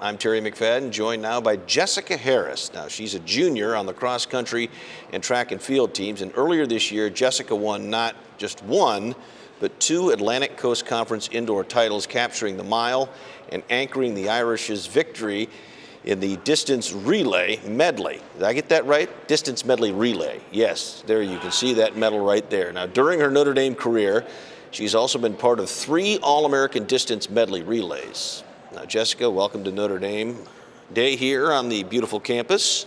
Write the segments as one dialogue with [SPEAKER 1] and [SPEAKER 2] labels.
[SPEAKER 1] I'm Terry McFadden, joined now by Jessica Harris. Now, she's a junior on the cross country and track and field teams, and earlier this year, Jessica won not just one, but 2 Atlantic Coast Conference indoor titles, capturing the mile and anchoring the Irish's victory in the distance relay medley. Did I get that right? Distance medley relay. Yes, there you can see that medal right there. Now, during her Notre Dame career, she's also been part of 3 All-American distance medley relays. Now, Jessica, welcome to Notre Dame Day here on the beautiful campus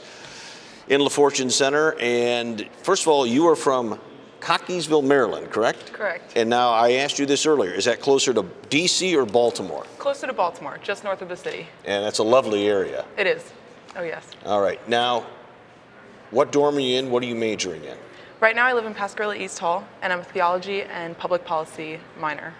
[SPEAKER 1] in LaFortune Center. And first of all, you are from Cockeysville, Maryland, correct?
[SPEAKER 2] Correct.
[SPEAKER 1] And now, I asked you this earlier, is that closer to D.C. or Baltimore?
[SPEAKER 2] Closer to Baltimore, just north of the city.
[SPEAKER 1] And that's a lovely area.
[SPEAKER 2] It is. Oh, yes.
[SPEAKER 1] All right. Now, what dorm are you in? What are you majoring in?
[SPEAKER 2] Right now I live in Pascagoula East Hall, and I'm a theology and public policy minor.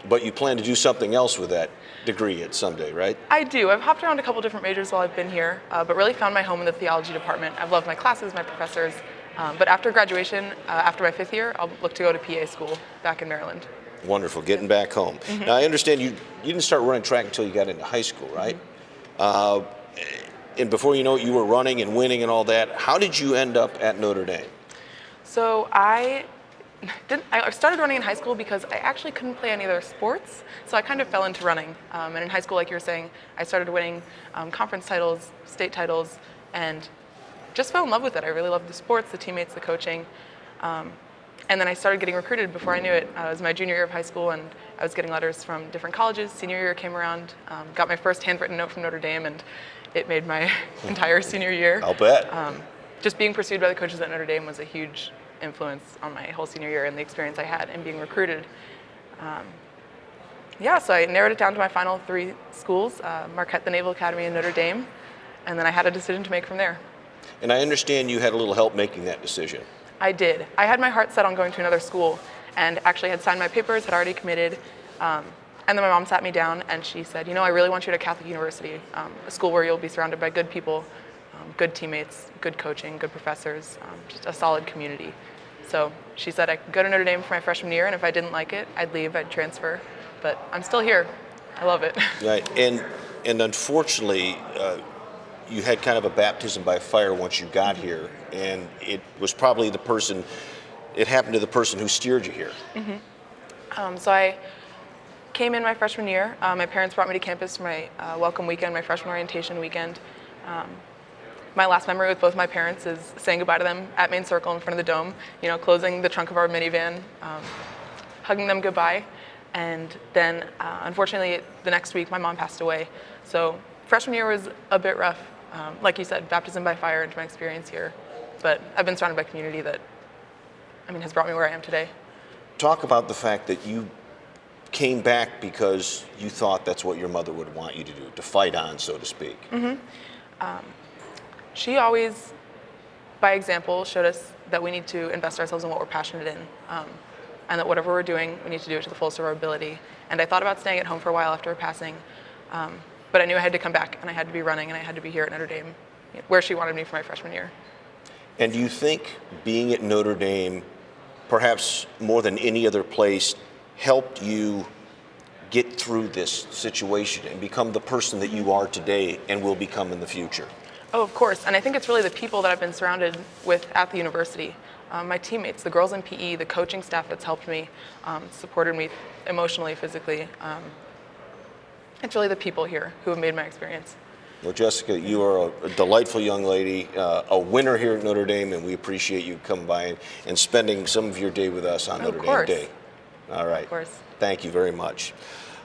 [SPEAKER 1] But you plan to do something else with that degree at someday, right?
[SPEAKER 2] I do. I've hopped around a couple different majors while I've been here, but really found my home in the theology department. I've loved my classes, my professors. But after graduation, after my 5th year, I'll look to go to PA school back in Maryland.
[SPEAKER 1] Wonderful, getting back home. Mm-hmm. Now, I understand you didn't start running track until you got into high school, right? Mm-hmm. And before you know it, you were running and winning and all that. How did you end up at Notre Dame?
[SPEAKER 2] So I started running in high school because I actually couldn't play any other sports, so I kind of fell into running. And in high school, like you were saying, I started winning conference titles, state titles, and just fell in love with it. I really loved the sports, the teammates, the coaching. And then I started getting recruited before I knew it. It was my junior year of high school, and I was getting letters from different colleges. Senior year came around, got my first handwritten note from Notre Dame, and it made my entire senior year.
[SPEAKER 1] I'll bet.
[SPEAKER 2] Just being pursued by the coaches at Notre Dame was a huge influence on my whole senior year and the experience I had in being recruited. So I narrowed it down to my final 3 schools, Marquette, the Naval Academy, and Notre Dame, and then I had a decision to make from there.
[SPEAKER 1] And I understand you had a little help making that decision.
[SPEAKER 2] I did. I had my heart set on going to another school and actually had signed my papers, had already committed. And then my mom sat me down and she said, I really want you to Catholic University, a school where you'll be surrounded by good people, good teammates, good coaching, good professors, just a solid community. So she said I could go to Notre Dame for my freshman year, and if I didn't like it, I'd leave, I'd transfer. But I'm still here. I love it. Right.
[SPEAKER 1] And unfortunately, you had kind of a baptism by fire once you got here, and it was probably it happened to the person who steered you here.
[SPEAKER 2] Mm-hmm. So I came in my freshman year. My parents brought me to campus for my welcome weekend, my freshman orientation weekend. My last memory with both my parents is saying goodbye to them at Main Circle in front of the Dome, closing the trunk of our minivan, hugging them goodbye. And then, unfortunately, the next week, my mom passed away. So freshman year was a bit rough. Like you said, baptism by fire into my experience here. But I've been surrounded by community that, has brought me where I am today.
[SPEAKER 1] Talk about the fact that you came back because you thought that's what your mother would want you to do, to fight on, so to speak.
[SPEAKER 2] Mm-hmm. She always, by example, showed us that we need to invest ourselves in what we're passionate in, and that whatever we're doing, we need to do it to the fullest of our ability. And I thought about staying at home for a while after her passing, but I knew I had to come back, and I had to be running, and I had to be here at Notre Dame, where she wanted me for my freshman year.
[SPEAKER 1] And do you think being at Notre Dame, perhaps more than any other place, helped you get through this situation and become the person that you are today and will become in the future?
[SPEAKER 2] Oh, of course. And I think it's really the people that I've been surrounded with at the university. My teammates, the girls in PE, the coaching staff that's helped me, supported me emotionally, physically. It's really the people here who have made my experience.
[SPEAKER 1] Well, Jessica, you are a delightful young lady, a winner here at Notre Dame, and we appreciate you coming by and spending some of your day with us on Notre Dame Day. All right.
[SPEAKER 2] Of course.
[SPEAKER 1] Thank you very much.